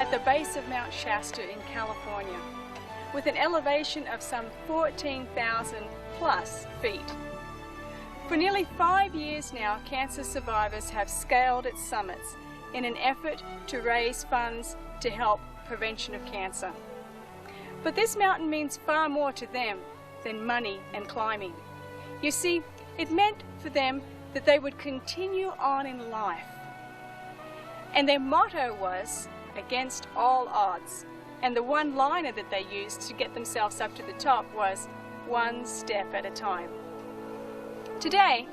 at the base of Mount Shasta in California, with an elevation of some 14,000 plus feet. For nearly 5 years now, cancer survivors have scaled its summits in an effort to raise funds to help prevention of cancer. But this mountain means far more to them than money and climbing. You see, it meant for them that they would continue on in life. And their motto was, against all odds. And the one-liner that they used to get themselves up to the top was, one step at a time. Today,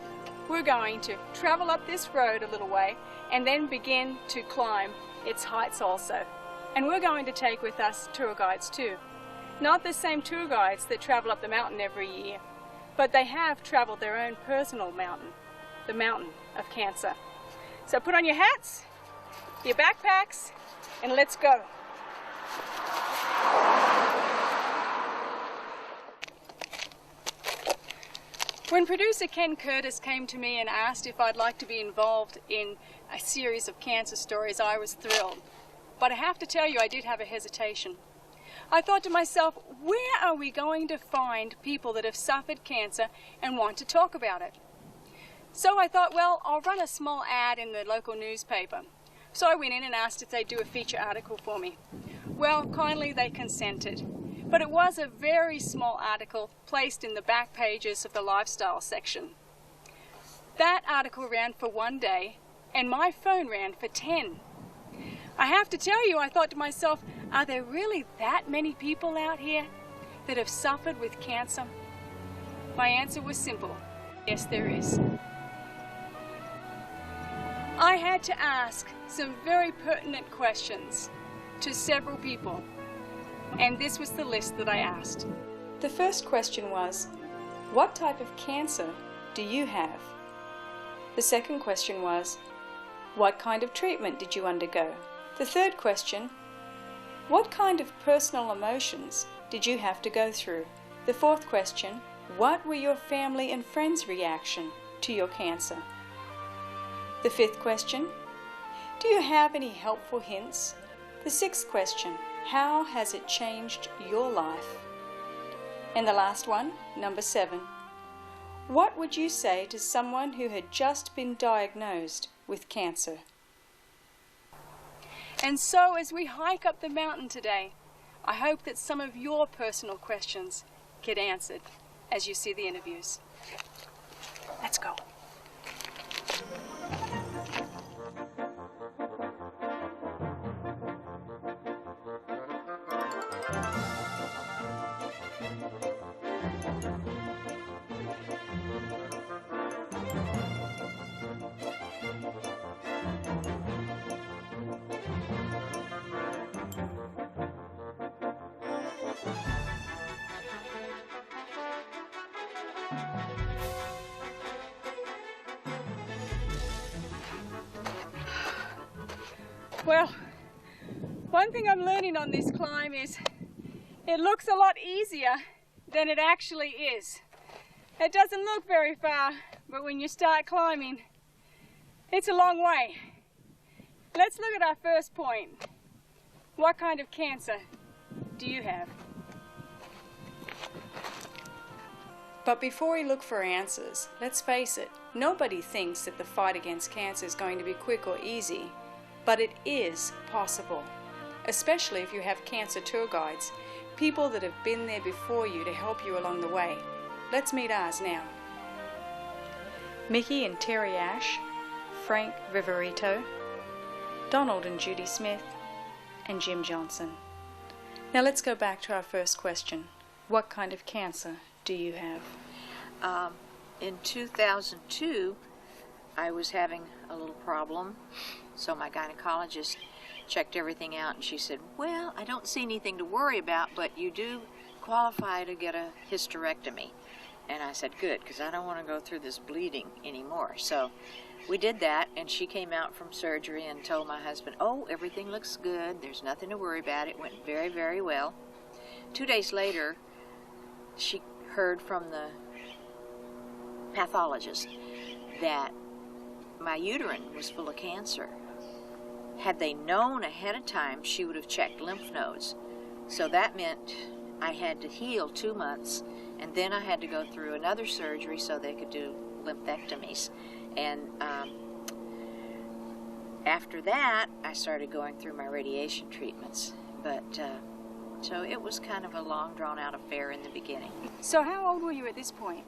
we're going to travel up this road a little way and then begin to climb its heights also. And we're going to take with us tour guides too. Not the same tour guides that travel up the mountain every year, but they have traveled their own personal mountain, the mountain of cancer. So put on your hats, your backpacks, and let's go. When producer Ken Curtis came to me and asked if I'd like to be involved in a series of cancer stories, I was thrilled. But I have to tell you, I did have a hesitation. I thought to myself, where are we going to find people that have suffered cancer and want to talk about it? So I thought, well, I'll run a small ad in the local newspaper. So I went in and asked if they'd do a feature article for me. Well, kindly they consented. But it was a very small article placed in the back pages of the lifestyle section. That article ran for 1 day, and my phone ran for 10. I have to tell you, I thought to myself, are there really that many people out here that have suffered with cancer? My answer was simple. Yes, there is. I had to ask some very pertinent questions to several people, and this was the list that I asked. The first question was, what type of cancer do you have? The second question was, what kind of treatment did you undergo? The third question, what kind of personal emotions did you have to go through? The fourth question, what were your family and friends' reaction to your cancer? The fifth question, do you have any helpful hints? The sixth question, how has it changed your life? And the last one, number 7, what would you say to someone who had just been diagnosed with cancer? And so as we hike up the mountain today, I hope that some of your personal questions get answered as you see the interviews. Let's go. Well, one thing I'm learning on this climb is it looks a lot easier than it actually is. It doesn't look very far, but when you start climbing, it's a long way. Let's look at our first point. What kind of cancer do you have? But before we look for answers, let's face it, nobody thinks that the fight against cancer is going to be quick or easy. But it is possible, especially if you have cancer tour guides, people that have been there before you to help you along the way. Let's meet ours now. Mickey and Terry Ash, Frank Viverito, Donald and Judy Smith, and Jim Johnson. Now let's go back to our first question. What kind of cancer do you have? In 2002, I was having a little problem. So my gynecologist checked everything out and she said, well, I don't see anything to worry about, but you do qualify to get a hysterectomy. And I said, good, because I don't want to go through this bleeding anymore. So we did that, and she came out from surgery and told my husband, oh, everything looks good, there's nothing to worry about. It went very, very well. 2 days later, she heard from the pathologist that my uterine was full of cancer. had they known ahead of time, she would have checked lymph nodes. So that meant I had to heal 2 months, and then I had to go through another surgery so they could do lymphdectomies. And after that, I started going through my radiation treatments. But so it was kind of a long, drawn-out affair in the beginning. So how old were you at this point?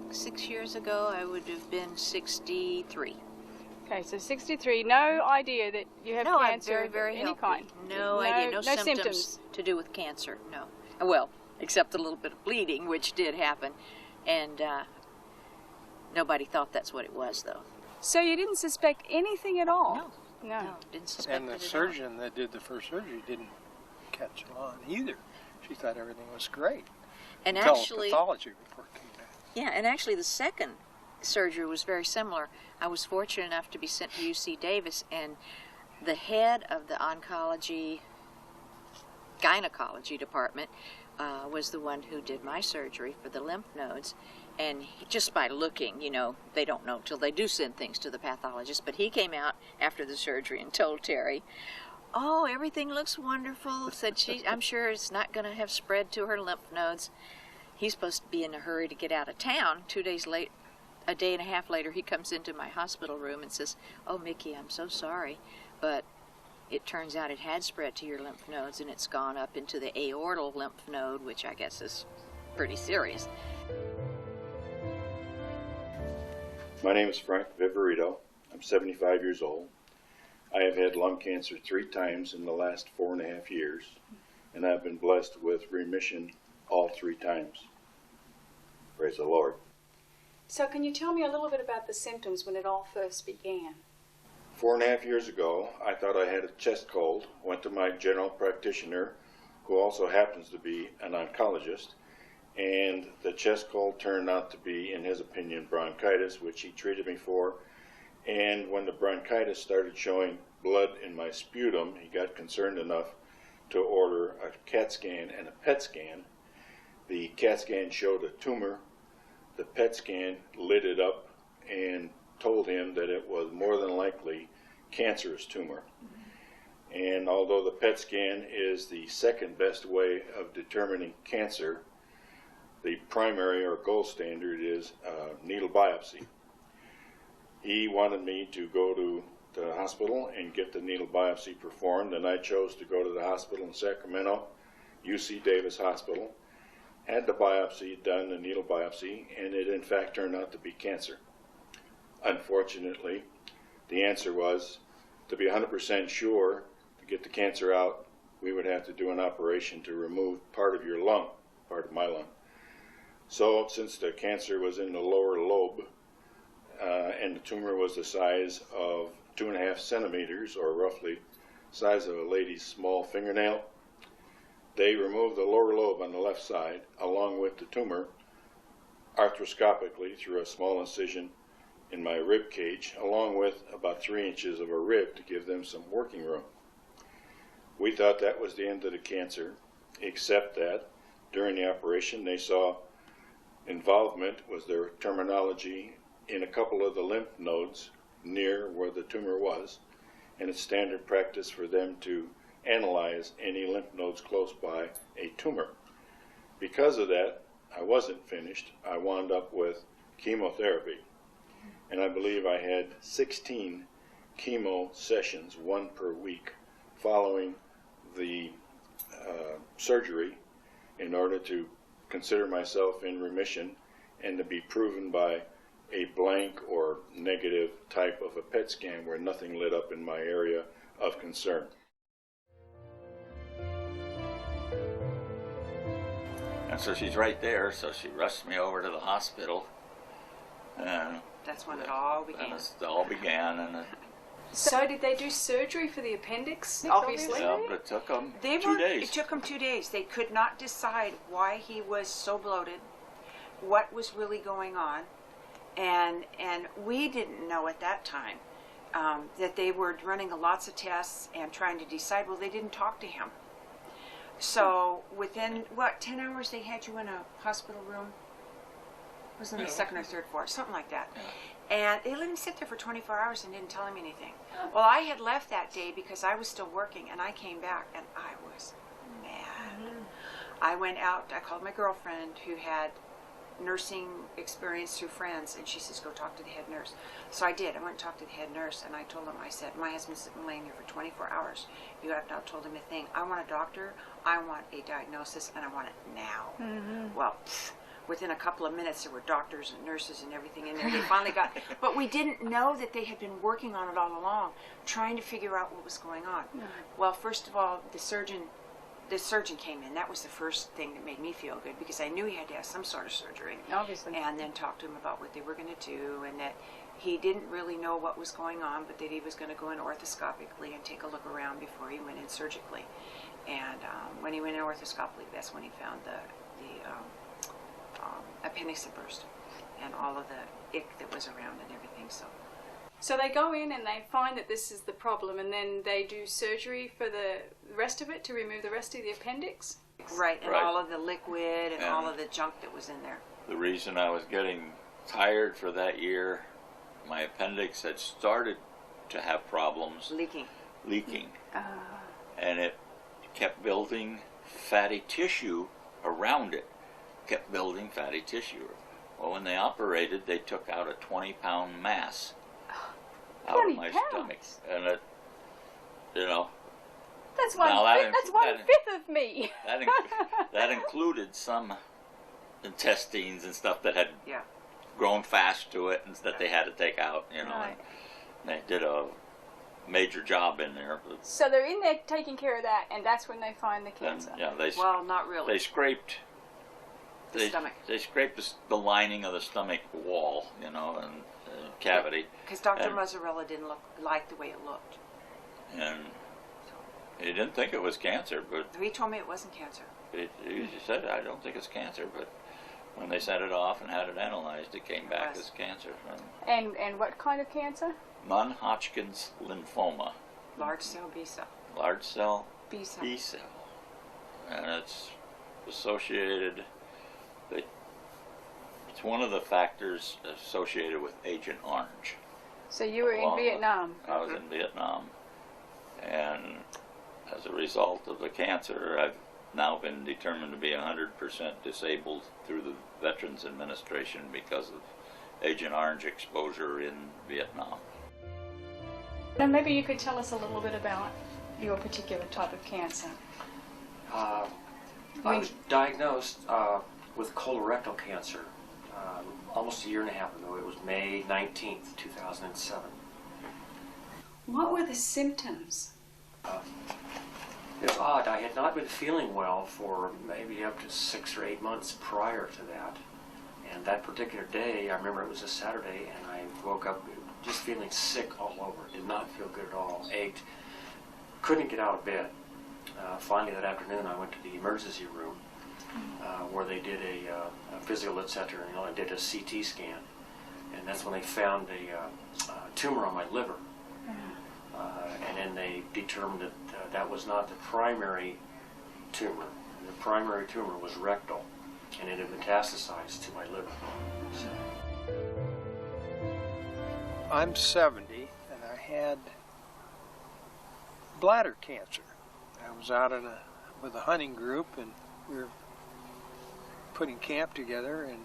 6 years ago, I would have been 63. Okay, so 63. No idea that you have cancer I'm very of any healthy. kind? No idea. No symptoms to do with cancer, no. Well, except a little bit of bleeding, which did happen. And nobody thought that's what it was, though. So you didn't suspect anything at all? No, didn't suspect And the it at surgeon that did the first surgery didn't catch on either. She thought everything was great. And until actually, a pathology report came back. yeah, and actually the second surgery was very similar. I was fortunate enough to be sent to UC Davis, and the head of the gynecology department was the one who did my surgery for the lymph nodes. And just by looking, you know, they don't know till they do send things to the pathologist, but he came out after the surgery and told Terry, "Oh, everything looks wonderful," said I'm sure it's not going to have spread to her lymph nodes. He's supposed to be in a hurry to get out of town. 2 days late, a day and a half later, he comes into my hospital room and says, "Oh, Mickey, I'm so sorry, but it turns out it had spread to your lymph nodes, and it's gone up into the aortal lymph node," which I guess is pretty serious. My name is Frank Viverito. I'm 75 years old. I have had lung cancer 3 times in the last 4.5 years, and I've been blessed with remission all 3 times. Praise the Lord. So can you tell me a little bit about the symptoms when it all first began? 4.5 years ago, I thought I had a chest cold, went to my general practitioner, who also happens to be an oncologist, and the chest cold turned out to be, in his opinion, bronchitis, which he treated me for. And when the bronchitis started showing blood in my sputum, he got concerned enough to order a CAT scan and a PET scan. The CAT scan showed a tumor. The PET scan lit it up and told him that it was more than likely cancerous tumor. And although the PET scan is the second best way of determining cancer, the primary or gold standard is needle biopsy. He wanted me to go to the hospital and get the needle biopsy performed, and I chose to go to the hospital in Sacramento, UC Davis Hospital, had the biopsy done, the needle biopsy, and it in fact turned out to be cancer. Unfortunately, the answer was, to be 100% sure to get the cancer out, we would have to do an operation to remove part of your lung, part of my lung. So since the cancer was in the lower lobe, and the tumor was the size of 2.5 centimeters, or roughly the size of a lady's small fingernail, they removed the lower lobe on the left side, along with the tumor, arthroscopically through a small incision in my rib cage, along with about 3 inches of a rib to give them some working room. We thought that was the end of the cancer, except that during the operation they saw involvement, was their terminology, in a couple of the lymph nodes near where the tumor was, and it's standard practice for them to analyze any lymph nodes close by a tumor. Because of that, I wasn't finished. I wound up with chemotherapy, and I believe I had 16 chemo sessions, 1 per week, following the surgery, in order to consider myself in remission and to be proven by a blank or negative type of a PET scan where nothing lit up in my area of concern. And so she's right there, so she rushed me over to the hospital. That's when it all began. And it all began, and So did they do surgery for the appendix? Obviously. well, it took them They 2 were, days. It took them 2 days. They could not decide why he was so bloated, what was really going on, and we didn't know at that time that they were running lots of tests and trying to decide. Well, they didn't talk to him. So within, 10 hours they had you in a hospital room? was on the second or third floor, something like that. And they let him sit there for 24 hours and didn't tell him anything. Well, I had left that day because I was still working, and I came back, and I was mad. I went out, I called my girlfriend who had nursing experience through friends, and she says, go talk to the head nurse. So I did. I went and talked to the head nurse, and I told him, I said, my husband's been laying here for 24 hours. You have not told him a thing. I want a doctor, I want a diagnosis, and I want it now. Well, within a couple of minutes, there were doctors and nurses and everything in there. They finally got, but we didn't know that they had been working on it all along, trying to figure out what was going on. Well, first of all, the surgeon came in. That was the first thing that made me feel good, because I knew he had to have some sort of surgery. Obviously. And then talked to him about what they were going to do, and that he didn't really know what was going on, but that he was going to go in orthoscopically and take a look around before he went in surgically. And when he went in orthoscopically, that's when he found the appendix had burst and all of the ick that was around and everything. So they go in and they find that this is the problem, and then they do surgery for the rest of it to remove the rest of the appendix? Right, and Right. all of the liquid and And all of the junk that was in there. The reason I was getting tired for that year, my appendix had started to have problems leaking. And it kept building fatty tissue around it. Kept building fatty tissue. Well, when they operated, they took out a 20-pound mass out 20 of my pounds? stomach. And it, you know, That's Now that that's inc- one that- fifth of me. that included some intestines and stuff that had Yeah. grown fast to it and that they had to take out, you know. Right. And they did a major job in there. But, So they're in there taking care of that, and that's when they find the and, cancer. yeah, Well, not really. they scraped The stomach. They scraped the lining of the stomach wall, you know, and cavity. Because Dr. And- Mazzarella didn't like the way it looked. And he didn't think it was cancer, but He told me it wasn't cancer. he said, I don't think it's cancer. But when they sent it off and had it analyzed, it came back was. as cancer. And what kind of cancer? Non-Hodgkin's lymphoma, Large cell B cell. large cell B cell. B cell, and it's associated. It's one of the factors associated with Agent Orange. So you were in Along with- Vietnam. I was in Vietnam, and as a result of the cancer, I've now been determined to be 100% disabled through the Veterans Administration because of Agent Orange exposure in Vietnam. Now maybe you could tell us a little bit about your particular type of cancer. I was diagnosed with colorectal cancer almost a year and a half ago. It was May 19th, 2007. What were the symptoms? It's odd. I had not been feeling well for maybe up to 6 or 8 months prior to that. And that particular day, I remember it was a Saturday, and I woke up just feeling sick all over. Did not feel good at all. Ached. Couldn't get out of bed. Finally, that afternoon, I went to the emergency room where they did a physical, etc., and did a CT scan. And that's when they found a tumor on my liver. And then they determined that that was not the primary tumor. The primary tumor was rectal, and it had metastasized to my liver. So, I'm 70, and I had bladder cancer. I was out with a hunting group, and we were putting camp together, and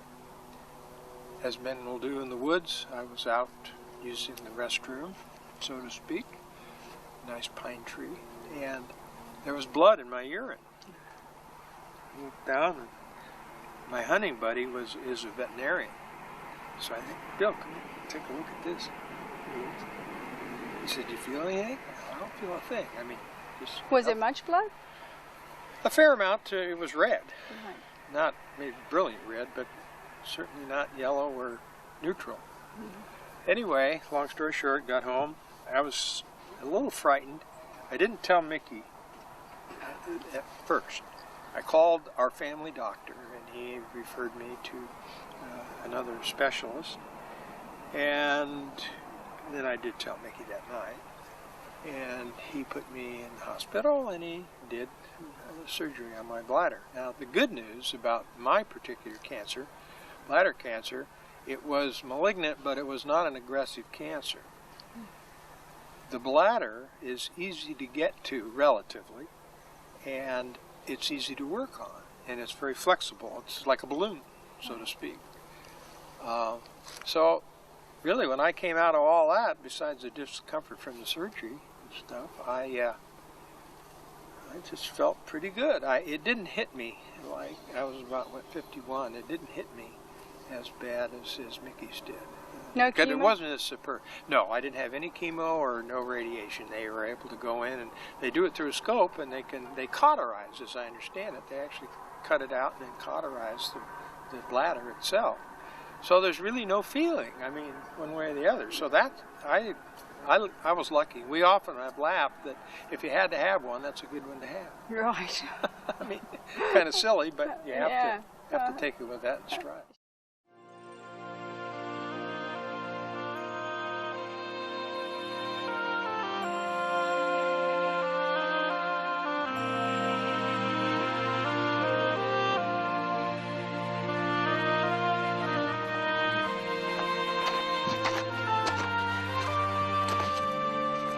as men will do in the woods, I was out using the restroom, so to speak, nice pine tree, and there was blood in my urine. I looked down, and my hunting buddy is a veterinarian. So I think, Bill, come here, take a look at this. He said, "Do you feel anything?" I don't feel a thing. I mean, just Was there much blood? a fair amount. It was red, Right. not maybe brilliant red, but certainly not yellow or neutral. Anyway, long story short, got home. I was a little frightened. I didn't tell Mickey at first. I called our family doctor, and he referred me to another specialist. And then I did tell Mickey that night. And he put me in the hospital, and he did surgery on my bladder. Now, the good news about my particular cancer bladder cancer. It was malignant, but it was not an aggressive cancer. The bladder is easy to get to relatively, and it's easy to work on, and it's very flexible. It's like a balloon, so to speak. So really, when I came out of all that, besides the discomfort from the surgery and stuff, I just felt pretty good. It didn't hit me like, I was about, 51. It didn't hit me as bad as Mickey's did. No Because chemo? it wasn't as superb. No, I didn't have any chemo or no radiation. They were able to go in, and they do it through a scope, and they cauterize, as I understand it. They actually cut it out and then cauterize the bladder itself. So there's really no feeling, I mean, one way or the other. So that, I was lucky. We often have laughed that if you had to have one, that's a good one to have. Right. I mean, kind of silly, but you have Yeah. to take it with that in stride.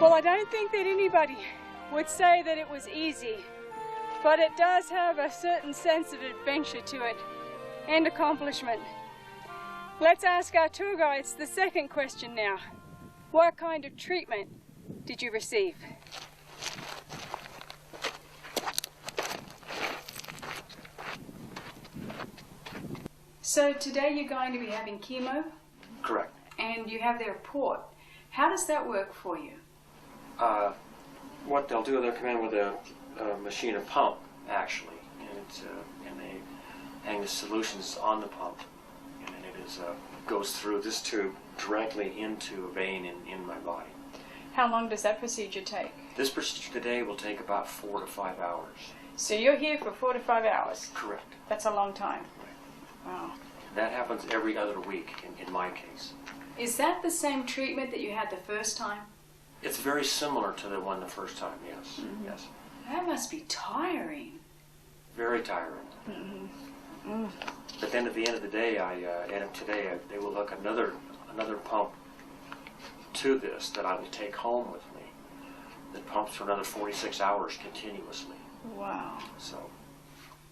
Well, I don't think that anybody would say that it was easy, but it does have a certain sense of adventure to it and accomplishment. Let's ask our tour guides the second question now. What kind of treatment did you receive? So today you're going to be having chemo, Correct. and you have their report. How does that work for you? What they'll do, they'll come in with a machine, a pump, actually, and they hang the solutions on the pump, and then it goes through this tube directly into a vein in my body. How long does that procedure take? This procedure today will take about 4 to 5 hours. So you're here for 4 to 5 hours. Correct. That's a long time. Wow. That happens every other week in my case. Is that the same treatment that you had the first time? It's very similar to the one the first time, yes. Mm-hmm. Yes. That must be tiring. Very tiring. Mm-hmm. But then at the end of the day, they will hook another pump to this that I will take home with me that pumps for another 46 hours continuously. Wow. So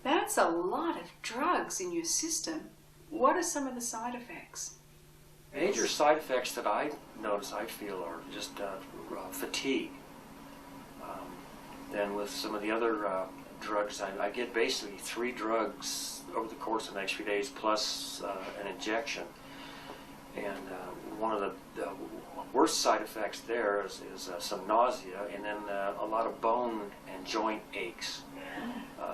That's a lot of drugs in your system. What are some of the side effects? major side effects that I notice, I feel, are just fatigue. Then with some of the other drugs, I get basically 3 drugs over the course of the next few days, plus an injection. And one of the worst side effects there is some nausea, and then a lot of bone and joint aches,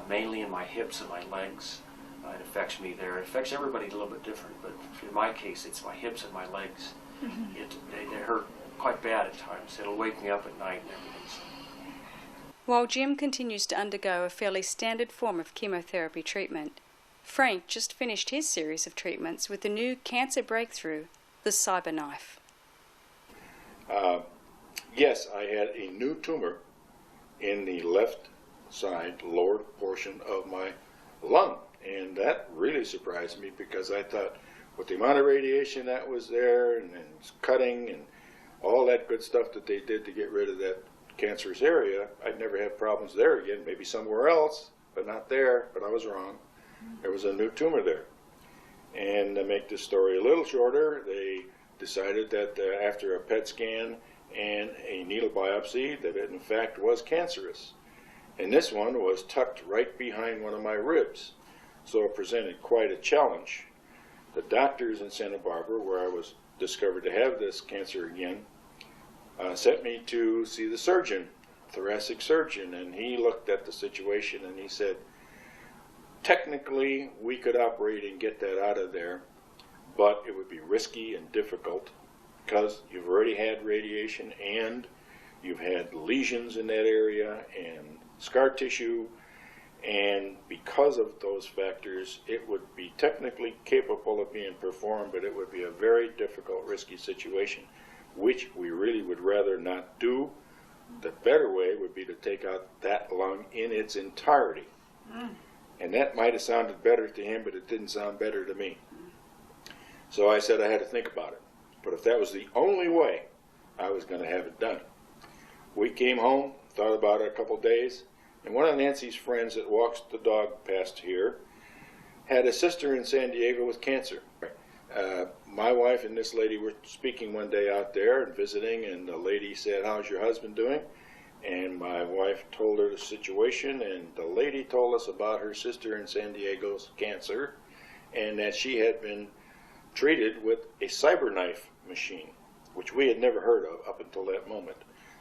mainly in my hips and my legs. It affects me there. It affects everybody a little bit different, but in my case, it's my hips and my legs. They hurt quite bad at times. It'll wake me up at night and everything. So. While Jim continues to undergo a fairly standard form of chemotherapy treatment, Frank just finished his series of treatments with the new cancer breakthrough, the cyberknife. Yes, I had a new tumor in the left side lower portion of my lung, and that really surprised me because I thought with the amount of radiation that was there and cutting and all that good stuff that they did to get rid of that cancerous area, I'd never have problems there again, maybe somewhere else, but not there. But I was wrong. There was a new tumor there. And to make this story a little shorter, they decided that after a PET scan and a needle biopsy that it in fact was cancerous. And this one was tucked right behind one of my ribs, so it presented quite a challenge. The doctors in Santa Barbara, where I was discovered to have this cancer again, sent me to see the surgeon, thoracic surgeon, and he looked at the situation and he said, technically we could operate and get that out of there, but it would be risky and difficult because you've already had radiation and you've had lesions in that area and scar tissue, and because of those factors it would be technically capable of being performed, but it would be a very difficult, risky situation, which we really would rather not do. The better way would be to take out that lung in its entirety. And that might have sounded better to him, but it didn't sound better to me. So I said I had to think about it. But if that was the only way, I was going to have it done. We came home, thought about it a couple days, and one of Nancy's friends that walks the dog past here had a sister in San Diego with cancer. My wife and this lady were speaking one day out there and visiting, and the lady said, "How's your husband doing?" And my wife told her the situation, and the lady told us about her sister in San Diego's cancer, and that she had been treated with a cyberknife machine, which we had never heard of up until that moment.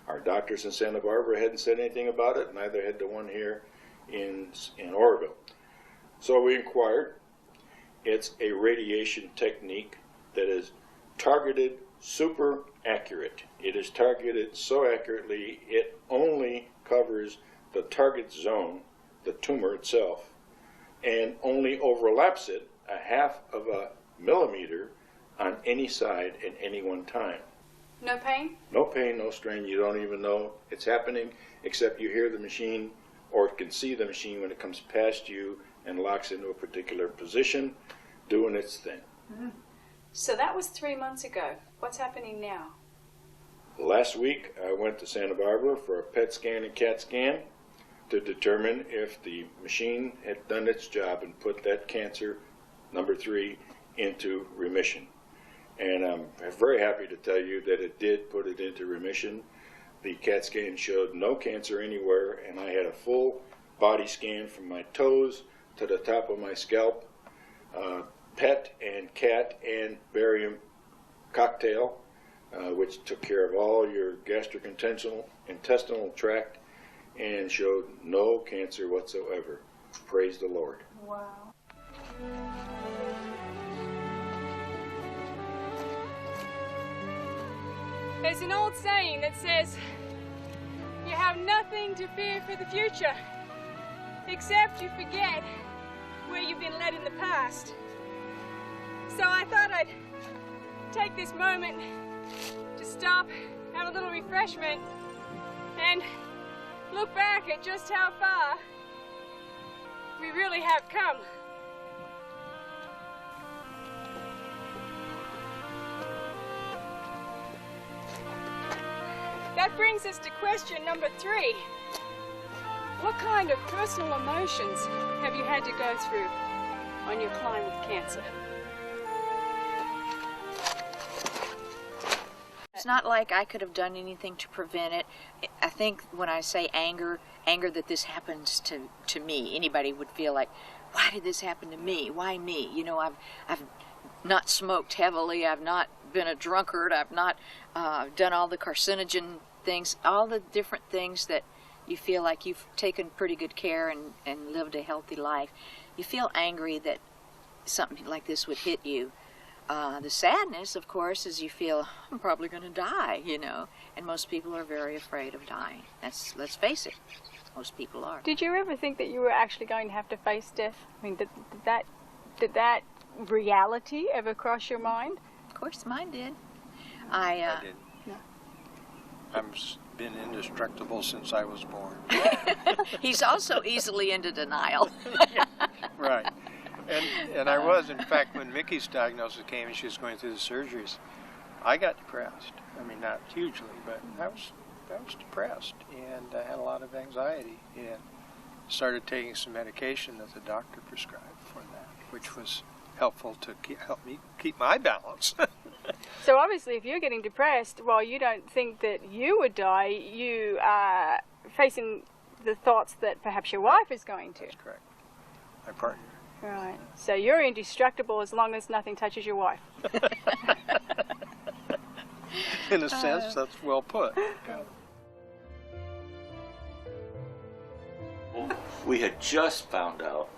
Our doctors in Santa Barbara hadn't said anything about it, neither had the one here in Oroville. So we inquired. It's a radiation technique that is targeted super accurate. It is targeted so accurately it only covers the target zone, the tumor itself, and only overlaps it a half of a millimeter on any side at any one time. No pain? No pain, no strain. You don't even know it's happening, except you hear the machine or can see the machine when it comes past you and locks into a particular position, doing its thing. Mm-hmm. So that was 3 months ago. What's happening now? Last week, I went to Santa Barbara for a PET scan and CAT scan to determine if the machine had done its job and put that cancer, number 3, into remission. And I'm very happy to tell you that it did put it into remission. The CAT scan showed no cancer anywhere, and I had a full body scan from my toes to the top of my scalp, PET and CAT and barium cocktail, which took care of all your gastrointestinal tract and showed no cancer whatsoever. Praise the Lord. Wow. There's an old saying that says, you have nothing to fear for the future, except you forget where you've been led in the past. So I thought I'd take this moment to stop, have a little refreshment, and look back at just how far we really have come. That brings us to question number 3. What kind of personal emotions have you had to go through on your climb with cancer? It's not like I could have done anything to prevent it. I think when I say anger that this happens to me, anybody would feel like, why did this happen to me? Why me? You know, I've not smoked heavily. I've not been a drunkard. I've not done all the carcinogen things, all the different things that you feel like you've taken pretty good care and lived a healthy life. You feel angry that something like this would hit you. The sadness, of course, is you feel, I'm probably going to die, you know, and most people are very afraid of dying. Let's face it, most people are. Did you ever think that you were actually going to have to face death? I mean, did that reality ever cross your mind? Of course, mine did. I didn't. No. I've been indestructible since I was born. He's also easily into denial. Right. And I was, in fact, when Mickey's diagnosis came and she was going through the surgeries, I got depressed. I mean, not hugely, but I was depressed, and I had a lot of anxiety, and started taking some medication that the doctor prescribed for that, which was helpful to help me keep my balance. So obviously, if you're getting depressed, while you don't think that you would die, you are facing the thoughts that perhaps your wife is going to. That's correct. My partner. Right. So you're indestructible as long as nothing touches your wife. In a sense, that's well put. We had just found out,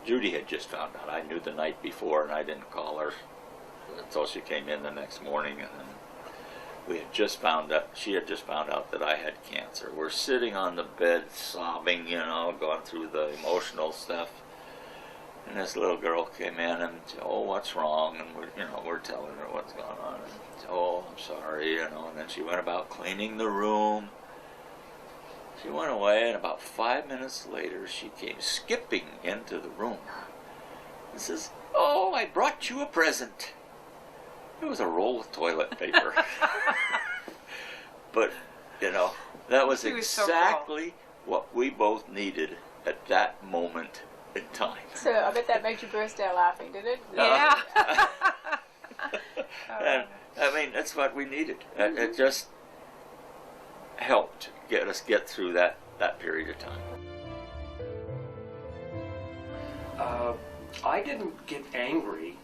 Judy had just found out. I knew the night before and I didn't call her until she came in the next morning, and then we had just found out, she had just found out that I had cancer. We're sitting on the bed sobbing, you know, going through the emotional stuff. And this little girl came in and said, oh, what's wrong? And we're telling her what's going on. And said, oh, I'm sorry, you know. And then she went about cleaning the room. She went away, and about 5 minutes later, she came skipping into the room and says, oh, I brought you a present. It was a roll of toilet paper. But, you know, that was He was so exactly what we both needed at that moment in time. So I bet that made you burst out laughing, did it? Yeah. And, I mean, that's what we needed. It just helped get through that period of time. I didn't get angry.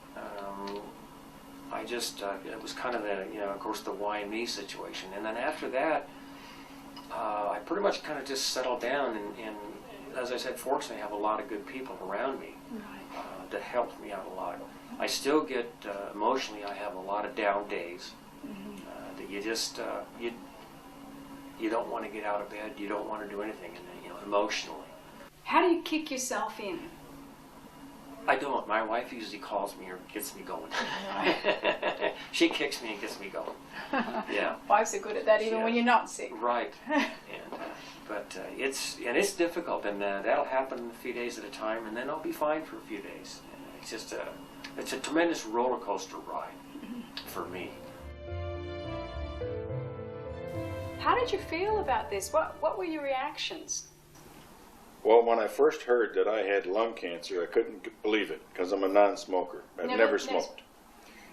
I just, it was kind of the, you know, of course, the why me situation. And then after that, I pretty much kind of just settled down and as I said, fortunately, I have a lot of good people around me that helped me out a lot. I still get, emotionally, I have a lot of down days that you just, you don't want to get out of bed, you don't want to do anything, and you know, emotionally. How do you kick yourself in? I don't. My wife usually calls me or gets me going. She kicks me and gets me going. Yeah. Wives are good at that even when you're not sick. Right. And, but it's difficult, and that'll happen a few days at a time, and then I'll be fine for a few days. And it's just it's a tremendous roller coaster ride for me. How did you feel about this? What were your reactions? Well, when I first heard that I had lung cancer, I couldn't believe it because I'm a non-smoker. I've never smoked.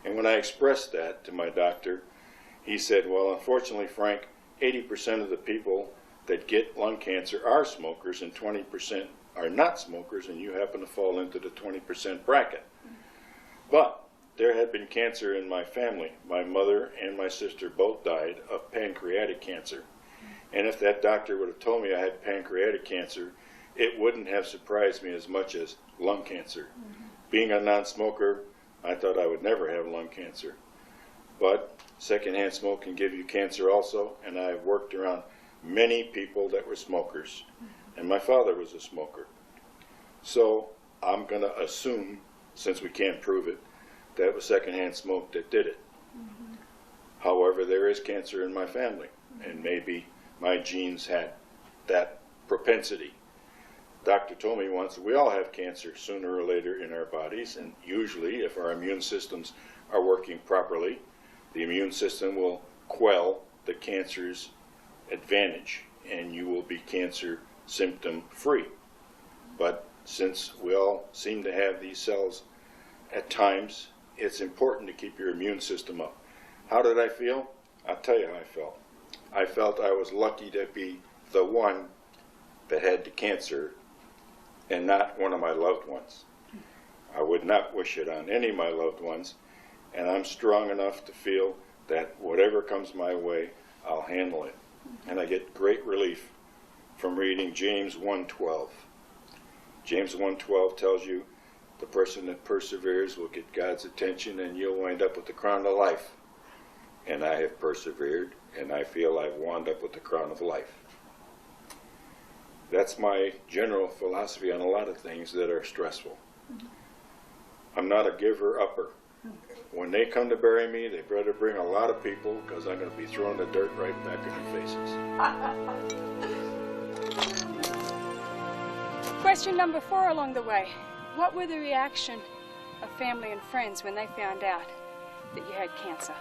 And when I expressed that to my doctor, he said, well, unfortunately, Frank, 80% of the people that get lung cancer are smokers and 20% are not smokers, and you happen to fall into the 20% bracket. But there had been cancer in my family. My mother and my sister both died of pancreatic cancer. And if that doctor would have told me I had pancreatic cancer, it wouldn't have surprised me as much as lung cancer. Being a non-smoker, I thought I would never have lung cancer. But secondhand smoke can give you cancer also, and I've worked around many people that were smokers. And my father was a smoker. So I'm going to assume, since we can't prove it, that it was secondhand smoke that did it. However, there is cancer in my family, and maybe my genes had that propensity. Doctor told me once, we all have cancer sooner or later in our bodies, and usually if our immune systems are working properly, the immune system will quell the cancer's advantage, and you will be cancer symptom free. But since we all seem to have these cells at times, it's important to keep your immune system up. How did I feel? I'll tell you how I felt. I felt I was lucky to be the one that had the cancer and not one of my loved ones. I would not wish it on any of my loved ones, and I'm strong enough to feel that whatever comes my way, I'll handle it. And I get great relief from reading James 1:12. James 1:12 tells you the person that perseveres will get God's attention, and you'll wind up with the crown of life. And I have persevered, and I feel I've wound up with the crown of life. That's my general philosophy on a lot of things that are stressful. I'm not a giver-upper. When they come to bury me, they better bring a lot of people, because I'm going to be throwing the dirt right back in their faces. Question number 4 along the way. What were the reaction of family and friends when they found out that you had cancer?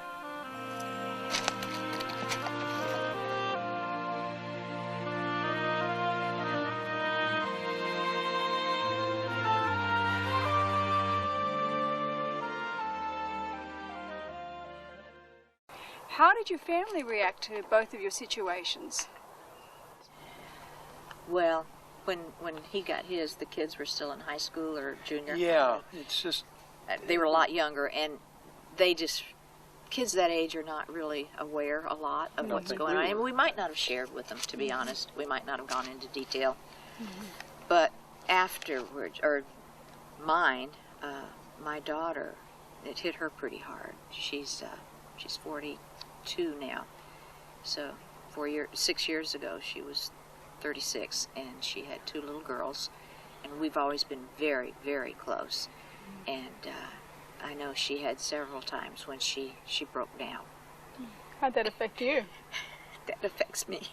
How did your family react to both of your situations? Well, when he got his, the kids were still in high school or junior. Yeah, it's just... They were a lot younger, and they just, kids that age are not really aware a lot of what's going on. And we might not have shared with them, to be honest. We might not have gone into detail. But afterwards, or mine, my daughter, it hit her pretty hard. She's 42 now. So 6 years ago, she was 36, and she had 2 little girls, and we've always been very, very close. And I know she had several times when she broke down. How'd that affect you? That affects me.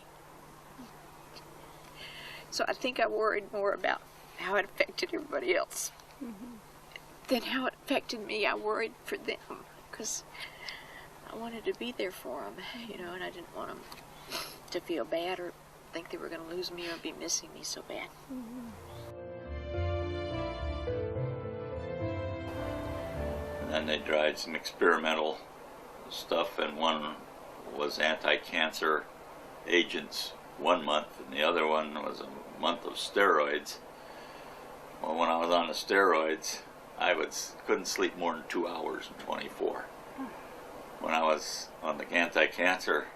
So I think I worried more about how it affected everybody else than how it affected me. I worried for them, because wanted to be there for them, you know, and I didn't want them to feel bad or think they were going to lose me or be missing me so bad. And then they tried some experimental stuff, and one was anti-cancer agents 1 month, and the other one was a month of steroids. Well, when I was on the steroids, I couldn't sleep more than 2 hours in 24. When I was on the anti-cancer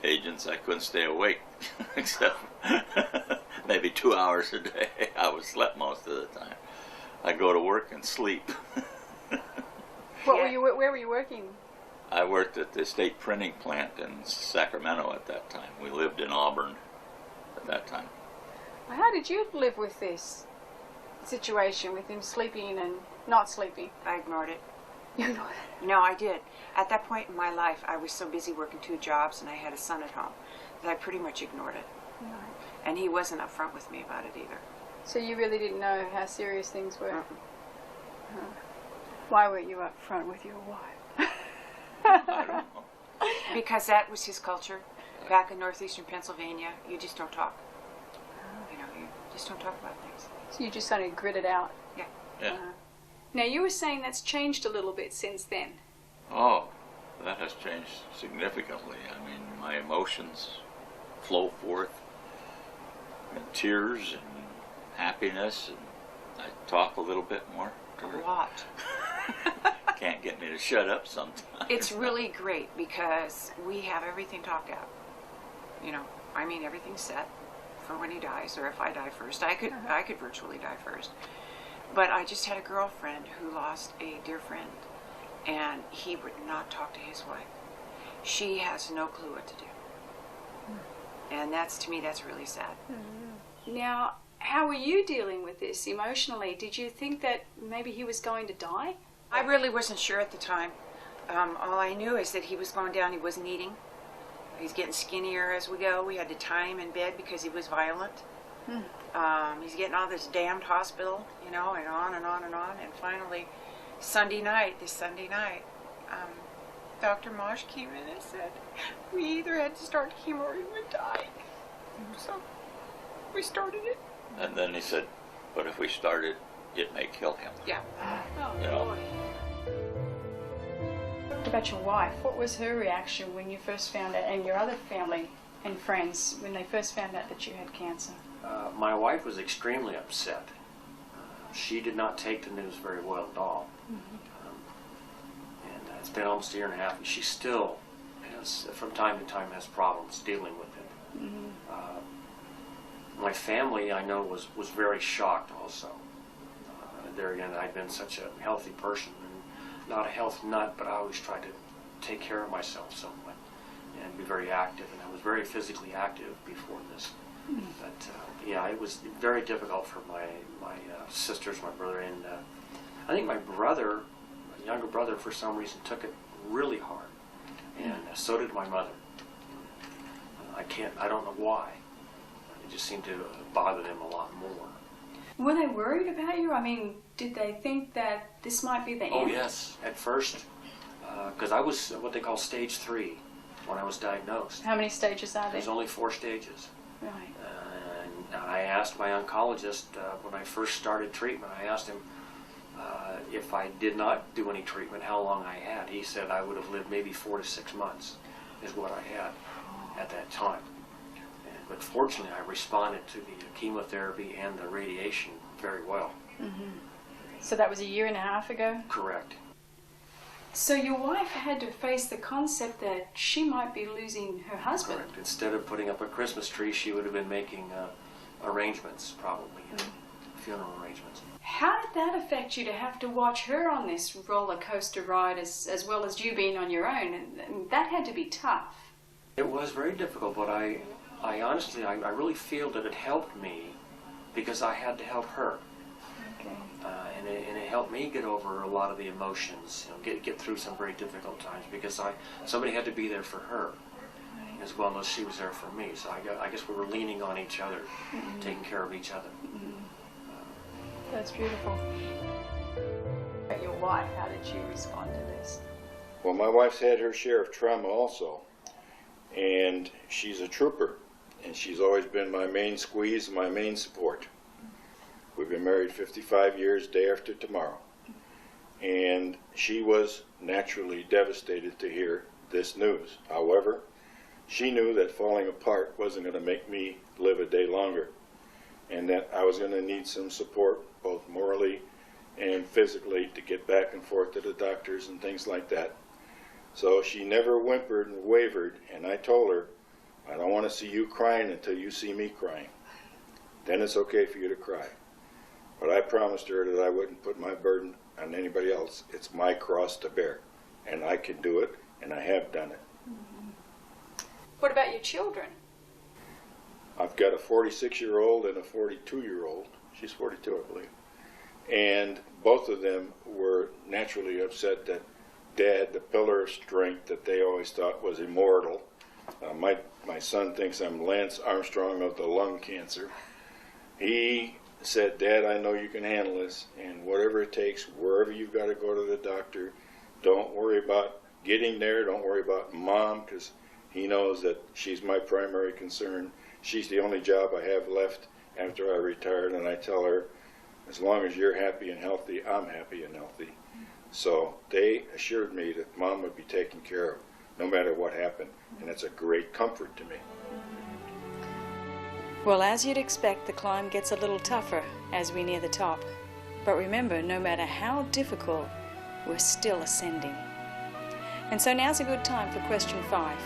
agents, I couldn't stay awake, except maybe 2 hours a day. I slept most of the time. I'd go to work and sleep. Where were you working? I worked at the state printing plant in Sacramento at that time. We lived in Auburn at that time. How did you live with this situation, with him sleeping and not sleeping? I ignored it. You ignored it? No, I did. At that point in my life, I was so busy working 2 jobs and I had a son at home that I pretty much ignored it. Right. And he wasn't upfront with me about it either. So you really didn't know how serious things were? Why weren't you up front with your wife? I don't know. Because that was his culture. Back in northeastern Pennsylvania, you just don't talk. You know, you just don't talk about things. So you just kind of grit it out? Yeah. Yeah. Now you were saying that's changed a little bit since then. Oh, that has changed significantly. I mean, my emotions flow forth in tears and happiness, and I talk a little bit more to her. A lot. Can't get me to shut up sometimes. It's really great because we have everything talked out. You know, I mean, everything's set for when he dies, or if I die first. I could virtually die first. But I just had a girlfriend who lost a dear friend, and he would not talk to his wife. She has no clue what to do. And that's, to me, that's really sad. Now, how were you dealing with this emotionally? Did you think that maybe he was going to die? I really wasn't sure at the time. All I knew is that he was going down, he wasn't eating. He's getting skinnier as we go. We had to tie him in bed because he was violent. He's getting all this damned hospital, you know, and on and on and on. And finally, this Sunday night, Dr. Mosh came in and said, we either had to start chemo or he would die. So we started it. And then he said, but if we started, it may kill him. Yeah. Oh, You know. boy. What about your wife? What was her reaction when you first found out, and your other family and friends, when they first found out that you had cancer? My wife was extremely upset. She did not take the news very well at all. And it's been almost a year and a half, and she still has, from time to time, has problems dealing with it. My family, I know, was very shocked also. There again, I'd been such a healthy person, and not a health nut, but I always tried to take care of myself somewhat and be very active, and I was very physically active before this. But yeah, it was very difficult for my sisters, my brother, and I think my younger brother, for some reason, took it really hard, and so did my mother. I don't know why. It just seemed to bother them a lot more. Were they worried about you? I mean, did they think that this might be the end? Oh yes, at first, because I was what they call stage 3 when I was diagnosed. How many stages are there? There's only 4 stages. Right. And I asked my oncologist when I first started treatment, I asked him if I did not do any treatment, how long I had. He said I would have lived maybe 4 to 6 months is what I had at that time. But fortunately, I responded to the chemotherapy and the radiation very well. So that was a year and a half ago? Correct. So your wife had to face the concept that she might be losing her husband. Correct. Instead of putting up a Christmas tree, she would have been making arrangements, probably, funeral arrangements. How did that affect you to have to watch her on this roller coaster ride as well as you being on your own? And that had to be tough. It was very difficult, but I honestly, I really feel that it helped me because I had to help her. Okay. And it helped me get over a lot of the emotions, get through some very difficult times because somebody had to be there for her as well as she was there for me. So I guess we were leaning on each other, taking care of each other. That's beautiful. Your wife, how did she respond to this? Well, my wife's had her share of trauma also, and she's a trooper, and she's always been my main squeeze, my main support. We've been married 55 years, day after tomorrow, and she was naturally devastated to hear this news. However, she knew that falling apart wasn't going to make me live a day longer, and that I was going to need some support, both morally and physically, to get back and forth to the doctors and things like that. So she never whimpered and wavered, and I told her, I don't want to see you crying until you see me crying. Then it's okay for you to cry. But I promised her that I wouldn't put my burden on anybody else. It's my cross to bear, and I can do it, and I have done it. What about your children? I've got a 46-year-old and a 42-year-old. She's 42, I believe. And both of them were naturally upset that Dad, the pillar of strength that they always thought was immortal. My son thinks I'm Lance Armstrong of the lung cancer. He said, Dad, I know you can handle this, and whatever it takes, wherever you've got to go to the doctor, don't worry about getting there, don't worry about Mom, because he knows that she's my primary concern. She's the only job I have left after I retired, and I tell her, as long as you're happy and healthy, I'm happy and healthy. So they assured me that Mom would be taken care of no matter what happened, and it's a great comfort to me. Well, as you'd expect, the climb gets a little tougher as we near the top. But remember, no matter how difficult, we're still ascending. And so now's a good time for question 5.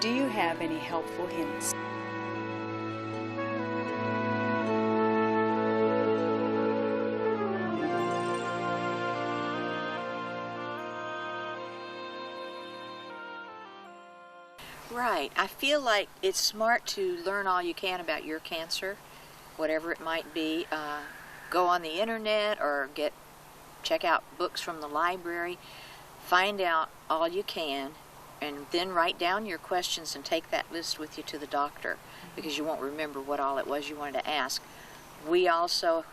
Do you have any helpful hints? Right. I feel like it's smart to learn all you can about your cancer, whatever it might be. Go on the internet or check out books from the library. Find out all you can, and then write down your questions and take that list with you to the doctor, because you won't remember what all it was you wanted to ask. We also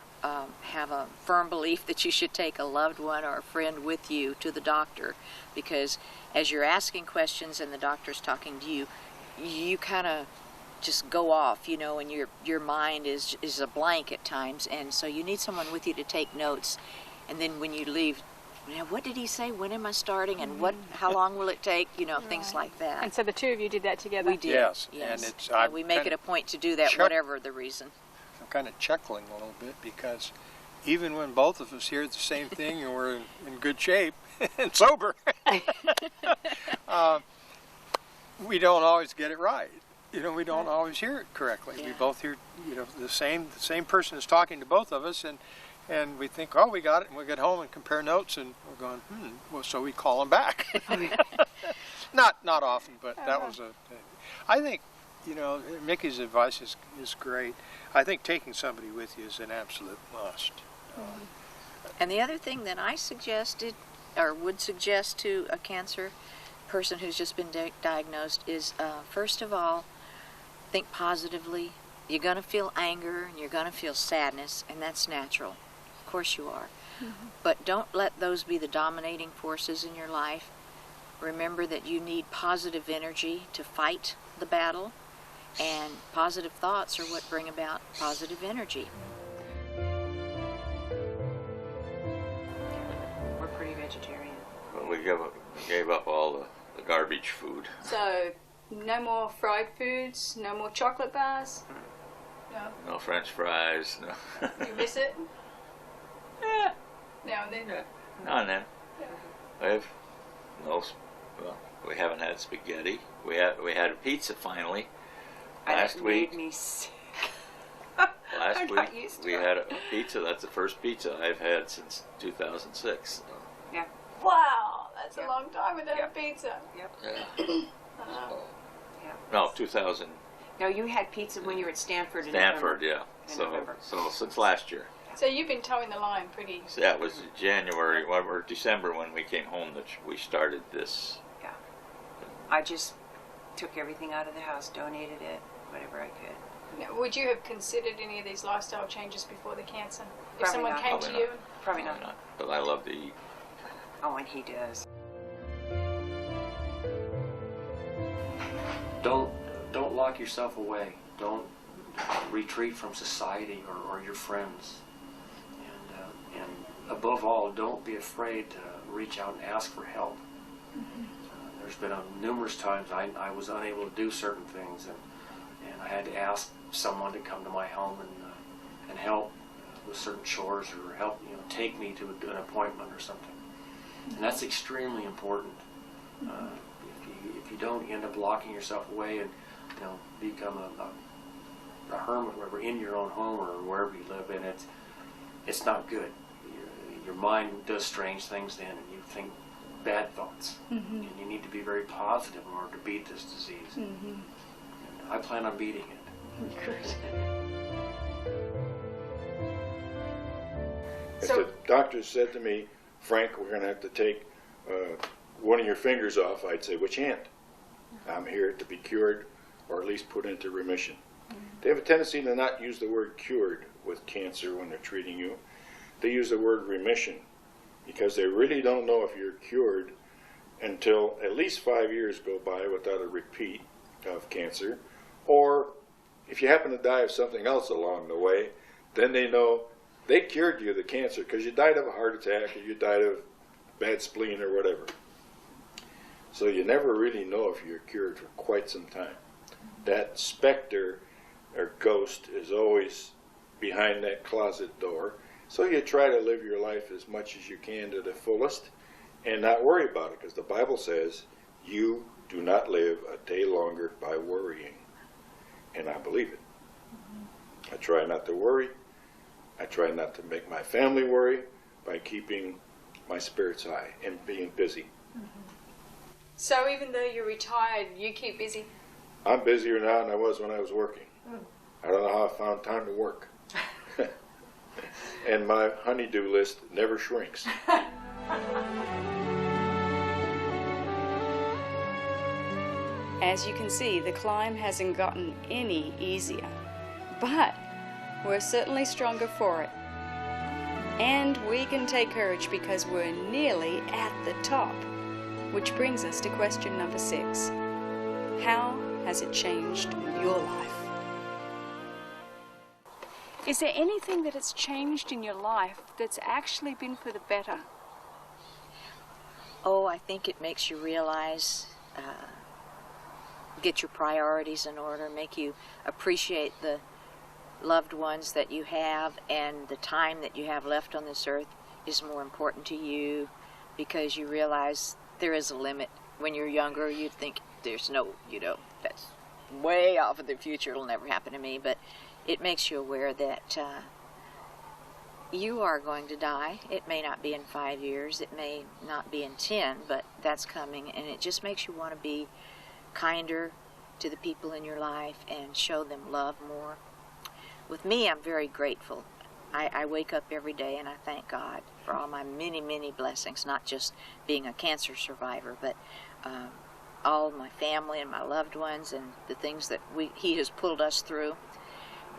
have a firm belief that you should take a loved one or a friend with you to the doctor, because as you're asking questions and the doctor's talking to you, you kind of just go off, you know, and your mind is a blank at times, and so you need someone with you to take notes. And then when you leave, you know, what did he say? When am I starting? And how long will it take? You know, things like that. And so the two of you did that together? We did. Yes. Yes. And we make it a point to do that, whatever the reason. I'm kind of chuckling a little bit, because even when both of us hear the same thing and we're in good shape and sober, we don't always get it right. You know, we don't always hear it correctly. Yeah. We both hear, you know, the same person is talking to both of us, and we think, oh, we got it, and we get home and compare notes, and we're going, well, so we call them back. Not often, but that was I think, you know, Mickey's advice is great. I think taking somebody with you is an absolute must. And the other thing that I suggested, or would suggest to a cancer person who's just been diagnosed, is first of all, think positively. You're going to feel anger and you're going to feel sadness, and that's natural. Of course you are. But don't let those be the dominating forces in your life. Remember that you need positive energy to fight the battle, and positive thoughts are what bring about positive energy. We're pretty vegetarian. Well, we gave up all the garbage food. So, no more fried foods, no more chocolate bars? No. No French fries. No. You miss it? Yeah. Now and then? Yeah. Now and then. We haven't had spaghetti. We had a pizza finally last week. Made me sick. Last I'm week not used to we it. had a pizza. That's the first pizza I've had since 2006. So, Yeah. Wow, that's Yep. a long time without Yep. a pizza. Yep. yeah. Yep. No, 2000. No, you had pizza when you were at Stanford. Stanford, yeah. In So November. since last year. So you've been towing the line pretty... So that was January or December when we came home that we started this. Yeah. I just took everything out of the house, donated it, whatever I could. Now, would you have considered any of these lifestyle changes before the cancer? If Probably someone not. came Probably to not. you? Probably not. But I love to eat. Oh, and he does. don't lock yourself away. Don't retreat from society or your friends. And above all, don't be afraid to reach out and ask for help. There's been numerous times I was unable to do certain things, and I had to ask someone to come to my home and help with certain chores, or help take me to an appointment or something. And that's extremely important. If you don't end up locking yourself away and become a hermit, wherever, in your own home or wherever you live, and it's not good. Your mind does strange things then, and you think bad thoughts. And you need to be very positive in order to beat this disease. And I plan on beating it. Good. If the doctor said to me, Frank, we're going to have to take one of your fingers off, I'd say, which hand? I'm here to be cured, or at least put into remission. They have a tendency to not use the word cured with cancer when they're treating you. They use the word remission, because they really don't know if you're cured until at least 5 years go by without a repeat of cancer, or if you happen to die of something else along the way, then they know they cured you of the cancer because you died of a heart attack, or you died of bad spleen or whatever. So you never really know if you're cured for quite some time. That specter or ghost is always behind that closet door. So you try to live your life as much as you can to the fullest and not worry about it, because the Bible says you do not live a day longer by worrying. And I believe it. I try not to worry. I try not to make my family worry by keeping my spirits high and being busy. So even though you're retired, you keep busy? I'm busier now than I was when I was working. I don't know how I found time to work. And my honey-do list never shrinks. As you can see, the climb hasn't gotten any easier, but we're certainly stronger for it. And we can take courage because we're nearly at the top. Which brings us to question number 6. How has it changed your life? Is there anything that has changed in your life that's actually been for the better? Oh, I think it makes you realize, get your priorities in order, make you appreciate the loved ones that you have, and the time that you have left on this earth is more important to you, because you realize there is a limit. When you're younger, you'd think there's no, that's way off in the future, it'll never happen to me, but it makes you aware that you are going to die. It may not be in 5 years, it may not be in 10, but that's coming, and it just makes you want to be kinder to the people in your life and show them love more. With me, I'm very grateful. I wake up every day and I thank God for all my many, many blessings, not just being a cancer survivor, but all my family and my loved ones and the things that He has pulled us through.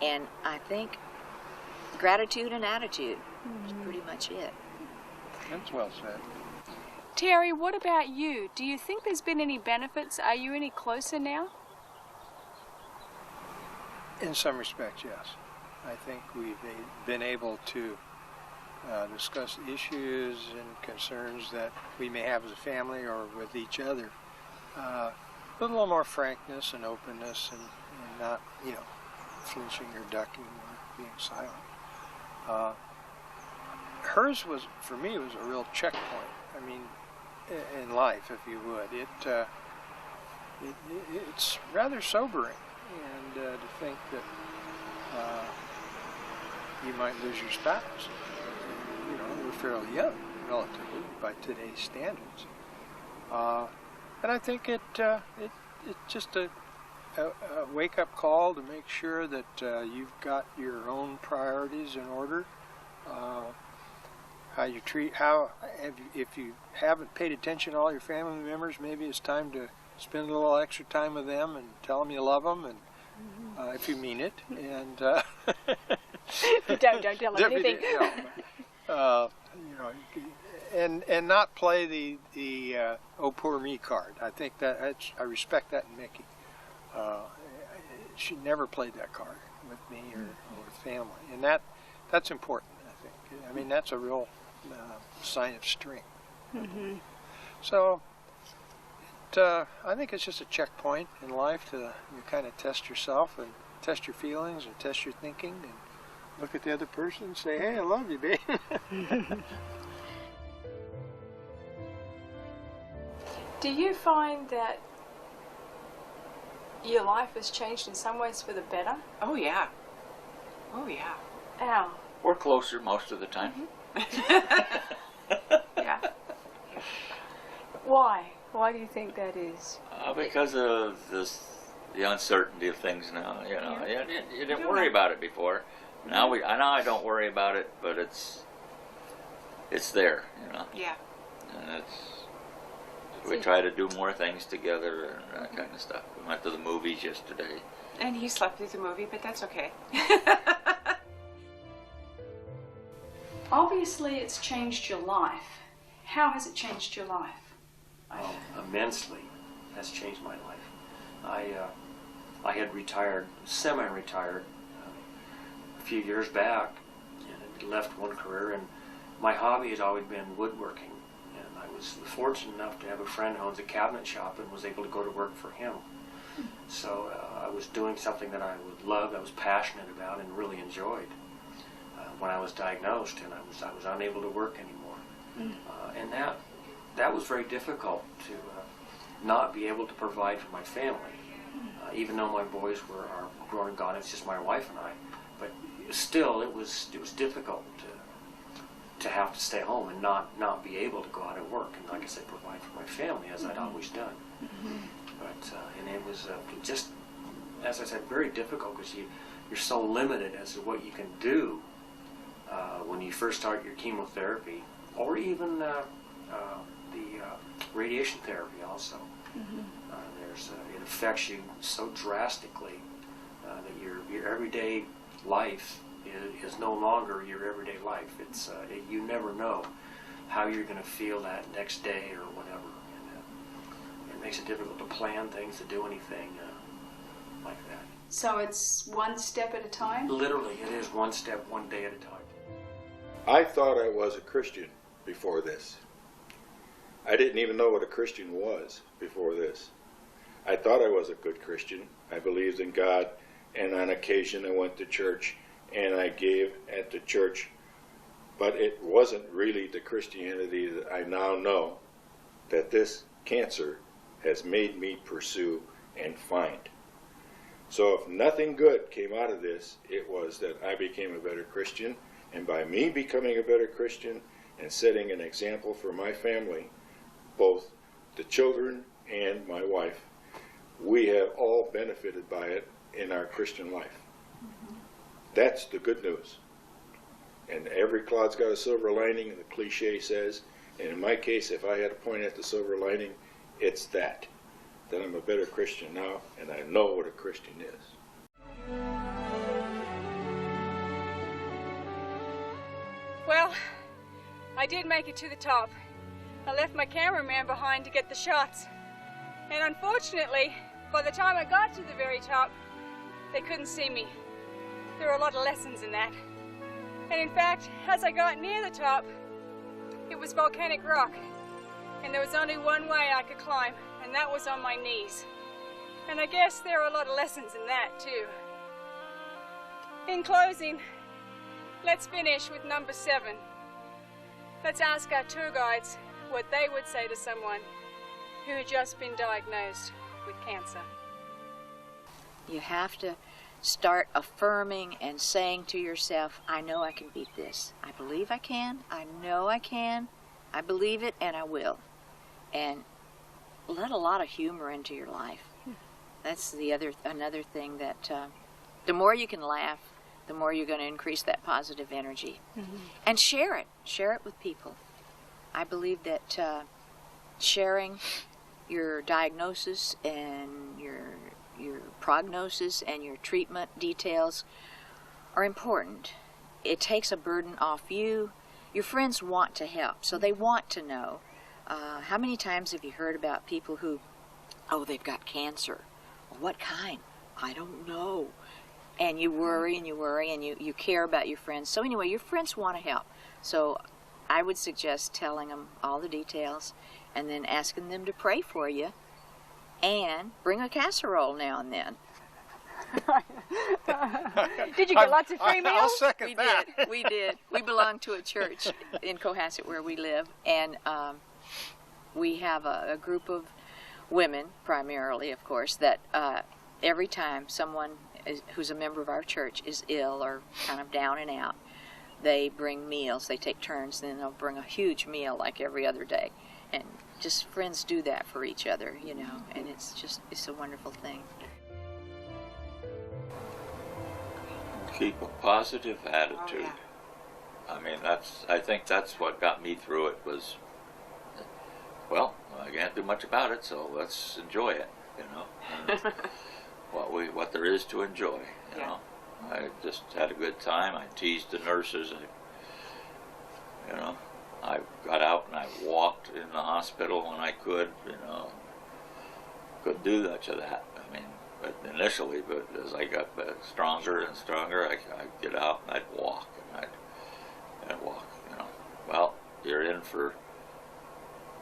And I think gratitude and attitude is pretty much it. That's well said. Terry, what about you? Do you think there's been any benefits? Are you any closer now? In some respects, yes. I think we've been able to discuss issues and concerns that we may have as a family or with each other with a little more frankness and openness, and not, flinching or ducking or being silent. Hers was, for me, was a real checkpoint. I mean, in life, if you would. It's rather sobering, and to think that you might lose your spouse. We're fairly young, relatively, by today's standards. And I think it's just a wake-up call to make sure that you've got your own priorities in order. If you haven't paid attention to all your family members, maybe it's time to spend a little extra time with them and tell them you love them, and if you mean it, and don't tell them anything. And not play the oh poor me card. I think I respect that in Mickey. she never played that card with me or with family, and that's important, I think. I mean, that's a real sign of strength. Mm-hmm. So I think it's just a checkpoint in life to you kind of test yourself and test your feelings and test your thinking and look at the other person and say, hey, I love you, babe. Do you find that your life has changed in some ways for the better? Oh, yeah. Oh, yeah. How? We're closer most of the time. Yeah. Why? Why do you think that is? Because of the uncertainty of things now. You know, you didn't worry about it before. Now I don't worry about it, but it's there. You know. Yeah. And we try to do more things together and that kind of stuff. We went to the movies yesterday. And he slept through the movie, but that's okay. Obviously, it's changed your life. How has it changed your life? Oh, immensely. Has changed my life. I had retired, semi-retired, a few years back, and had left one career. And my hobby has always been woodworking. And I was fortunate enough to have a friend who owns a cabinet shop and was able to go to work for him. So I was doing something that I would love, I was passionate about, and really enjoyed. When I was diagnosed, and I was unable to work anymore, and that was very difficult to not be able to provide for my family, even though my boys are grown and gone. It's just my wife and I, but still it was difficult to have to stay home and not be able to go out and work and, like I said, provide for my family as I'd always done. But and it was just, as I said, very difficult because you're so limited as to what you can do when you first start your chemotherapy, or even the radiation therapy also. It affects you so drastically that your everyday life is no longer your everyday life. It's you never know how you're going to feel that next day or whatever. And it makes it difficult to plan things, to do anything like that. So it's one step at a time? Literally, it is one step, one day at a time. I thought I was a Christian before this. I didn't even know what a Christian was before this. I thought I was a good Christian. I believed in God, and on occasion I went to church and I gave at the church. But it wasn't really the Christianity that I now know that this cancer has made me pursue and find. So if nothing good came out of this, it was that I became a better Christian. And by me becoming a better Christian and setting an example for my family, both the children and my wife, we have all benefited by it in our Christian life. That's the good news. And every cloud's got a silver lining, the cliche says. And in my case, if I had to point at the silver lining, it's that I'm a better Christian now, and I know what a Christian is. Well, I did make it to the top. I left my cameraman behind to get the shots. And unfortunately, by the time I got to the very top, they couldn't see me. There were a lot of lessons in that. And in fact, as I got near the top, it was volcanic rock. And there was only one way I could climb, and that was on my knees. And I guess there are a lot of lessons in that, too. In closing, let's finish with number 7. Let's ask our tour guides what they would say to someone who had just been diagnosed with cancer. You have to start affirming and saying to yourself, I know I can beat this. I believe I can. I know I can. I believe it, and I will. And let a lot of humor into your life. That's another thing that the more you can laugh, the more you're going to increase that positive energy. And share it. Share it with people. I believe that sharing your diagnosis and your prognosis and your treatment details are important. It takes a burden off you. Your friends want to help, so they want to know. How many times have you heard about people who, oh, they've got cancer, What kind? I don't know. And you worry and you worry and you care about your friends. So anyway, your friends want to help. So I would suggest telling them all the details and then asking them to pray for you and bring a casserole now and then. Did you get lots of free meals? I'll second that. We did. We belong to a church in Cohasset where we live, and we have a group of women, primarily, of course, that every time someone who's a member of our church is ill or kind of down and out, they bring meals. They take turns, and then they'll bring a huge meal like every other day. And just friends do that for each other, you know, and it's a wonderful thing. Keep a positive attitude. I mean, I think that's what got me through it was, well, I can't do much about it, so let's enjoy it, you know. And what there is to enjoy, you know. I just had a good time. I teased the nurses. I got out and I walked in the hospital when I could, you know. Couldn't do much of that. I mean, but initially, but as I got stronger and stronger, I'd get out and I'd walk and I'd walk, you know. Well, you're in for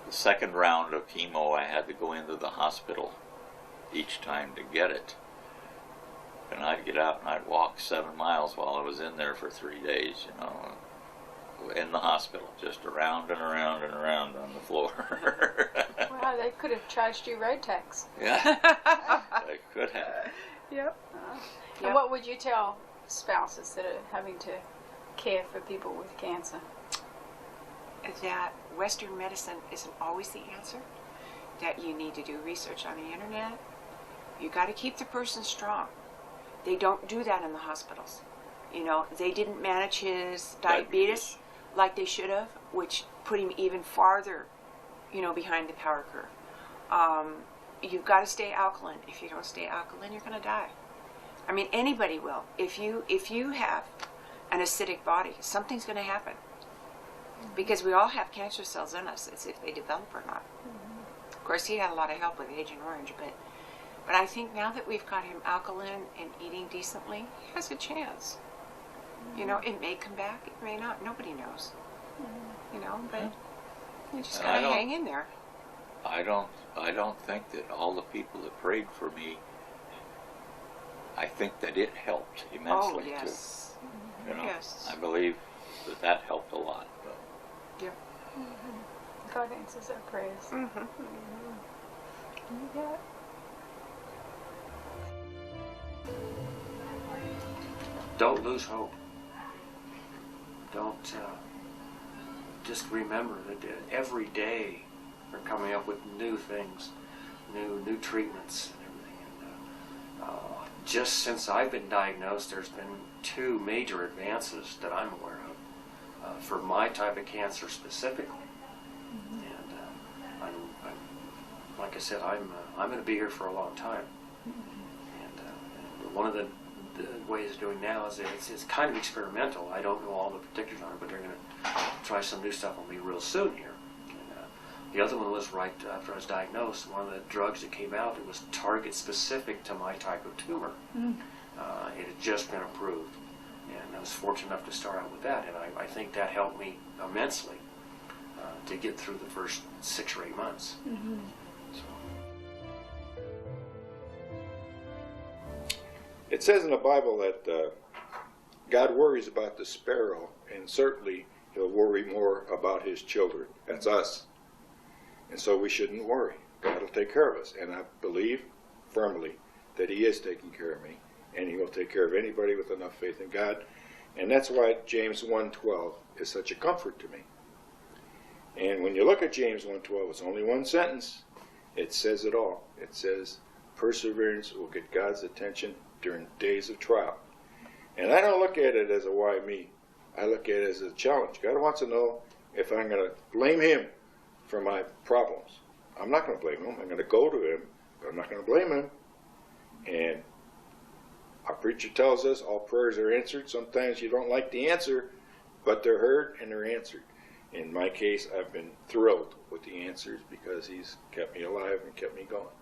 the second round of chemo. I had to go into the hospital each time to get it. And I'd get out and I'd walk 7 miles while I was in there for 3 days, you know, in the hospital, just around and around and around on the floor. Wow, they could have charged you road tax. Yeah, they could have. Yep. And what would you tell spouses that are having to care for people with cancer? That Western medicine isn't always the answer, that you need to do research on the internet. You got to keep the person strong. They don't do that in the hospitals. You know, they didn't manage his diabetes like they should have, which put him even farther, you know, behind the power curve. You've got to stay alkaline. If you don't stay alkaline, you're going to die. I mean, anybody will. If you have an acidic body, something's going to happen. Because we all have cancer cells in us. It's if they develop or not. Of course, he had a lot of help with Agent Orange, but I think now that we've got him alkaline and eating decently, he has a chance. You know, it may come back, it may not. Nobody knows. You know, but you just gotta hang in there. I don't think that all the people that prayed for me, I think that it helped immensely yes. too. You know, Yes. I believe that helped a lot. Yep. God answers our prayers. Yeah. Don't lose hope. Don't just remember that every day we're coming up with new things, new treatments and everything. And just since I've been diagnosed, there's been 2 major advances that I'm aware of for my type of cancer specifically. And I'm like I said, I'm going to be here for a long time. And one of the ways of doing now is that it's kind of experimental. I don't know all the particulars on it, but they're going to try some new stuff on me real soon here. And, the other one was right after I was diagnosed. One of the drugs that came out, it was target specific to my type of tumor. It had just been approved, and I was fortunate enough to start out with that, and I think that helped me immensely to get through the first 6 or 8 months. It says in the Bible that God worries about the sparrow, and certainly he'll worry more about his children. That's us. And so we shouldn't worry. God will take care of us. And I believe firmly that he is taking care of me, and he will take care of anybody with enough faith in God. And that's why James 1:12 is such a comfort to me. And when you look at James 1:12, it's only one sentence. It says it all. It says, perseverance will get God's attention during days of trial. And I don't look at it as a why me. I look at it as a challenge. God wants to know if I'm going to blame him for my problems. I'm not going to blame him. I'm going to go to him, but I'm not going to blame him. And our preacher tells us all prayers are answered. Sometimes you don't like the answer, but they're heard and they're answered. In my case, I've been thrilled with the answers because he's kept me alive and kept me going.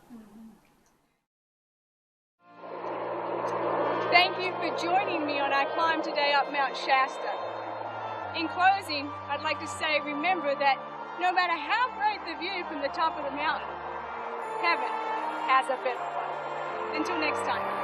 you for joining me on our climb today up Mount Shasta. In closing, I'd like to say, remember that no matter how great the view from the top of the mountain, heaven has a better one. Until next time.